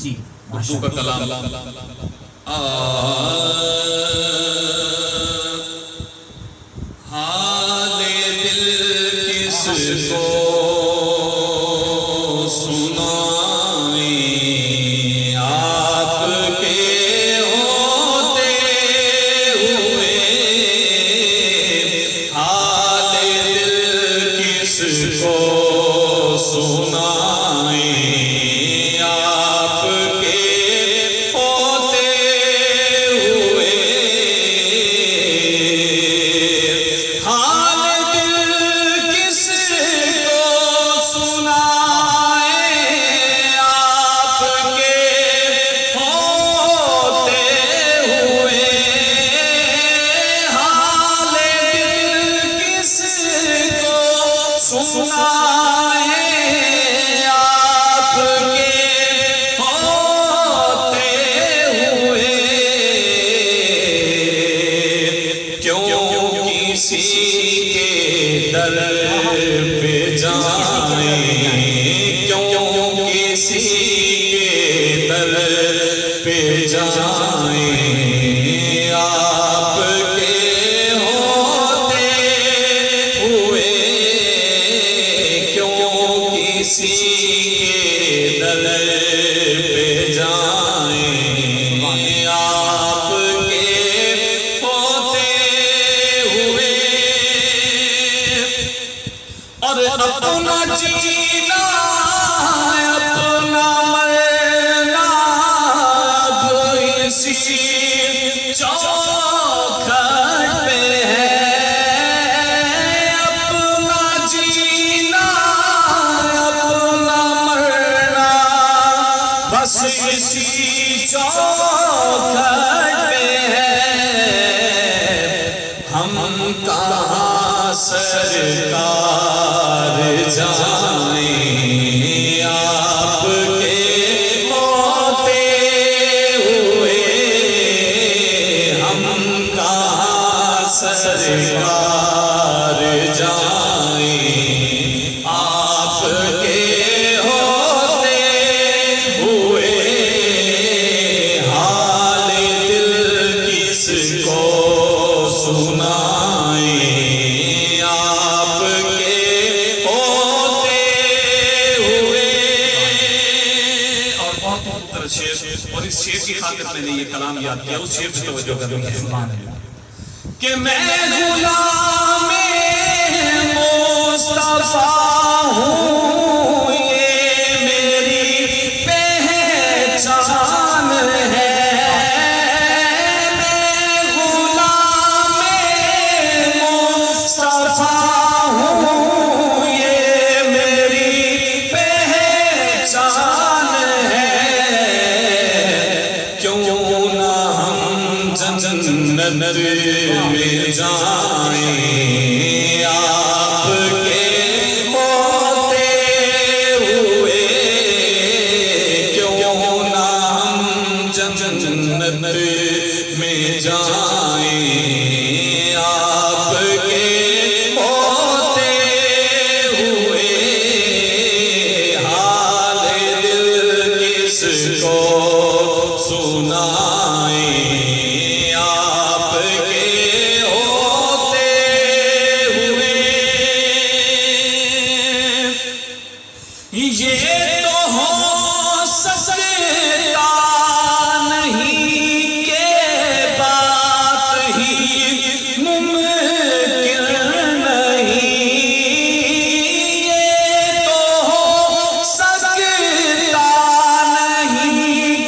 جی اردو کا کلام حال دل کس کو سنائیں آپ کے ہوتے ہوئے حال دل کس کو سنائیں آپ کے ہوتے ہوئے حال دل کس کو سنائیں آپ کے ہوتے ہوئے حال دل کس کو سنائیں آپ کے ہوتے ہوئے کیوں کسی کے در پہ جائیں کیوں کسی کے در پہ جائیں آپ کے ہوتے ہوئے کیوں کسی کے در پہ جائیں آپ کے ہوتے ہوئے اور اپنا جینا اپنا مرنا اب اسی چوکھٹ پہ ہے اپنا جینا اپنا مرنا بس اسی چوکھٹ پہ ہے ہم کہاں سرکار جائیں آپ کے ہوتے ہوئے ہم کہاں سرکار جائیں آپ کے ہوتے ہوئے حال دل کس کو سنائیں آپ کے ہوتے ہوئے اور بہت خوبصورت شعر اور اس شعر کی خاطر میں نے یہ کلام یاد کیا اس شعر پہ توجہ کرنی ہے کہ میں غلام مصطفیٰ ہوں یہ میری پہچان ہے میں غلام مصطفیٰ ہوں یہ میری پہچان ہے کیوں نہ ہم جنت میں جائیں آپ کے ہوتے ہوئے کیوں نہ ہم جنت میں جائیں آپ کے ہوتے ہوئے حال دل کس کو سنائیں آپ کے ہوتے ہوئے یہ تو ہو سکتا نہیں کہ بات ہی ممکن نہیں یہ تو ہو سکتا نہیں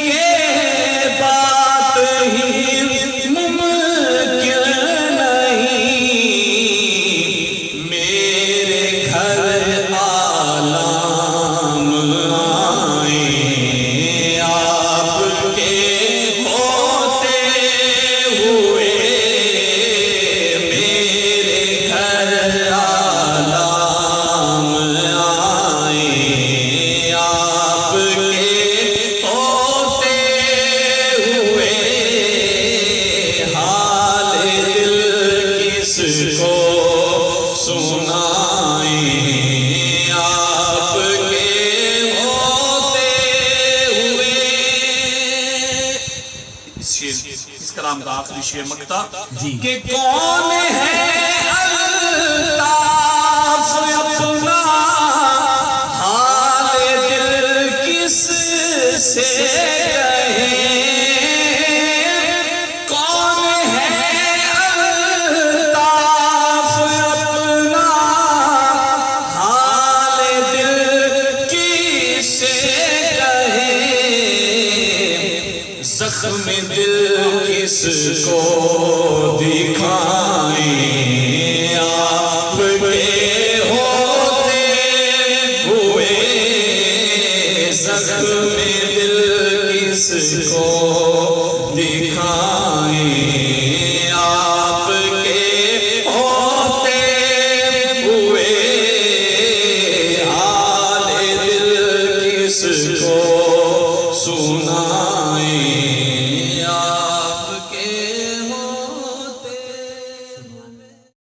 السلام کا آخری شعر مکتا کہ کون ہے الطاف اپنا حال دل کس سے کہے کون ہے الطاف اپنا حال دل کس سے کہے زخم دل کس کو دکھائیں آپ کے ہوتے ہوئے زخم دل کس کو دکھائیں آپ کے ہوتے ہوئے حال دل کس کو سنا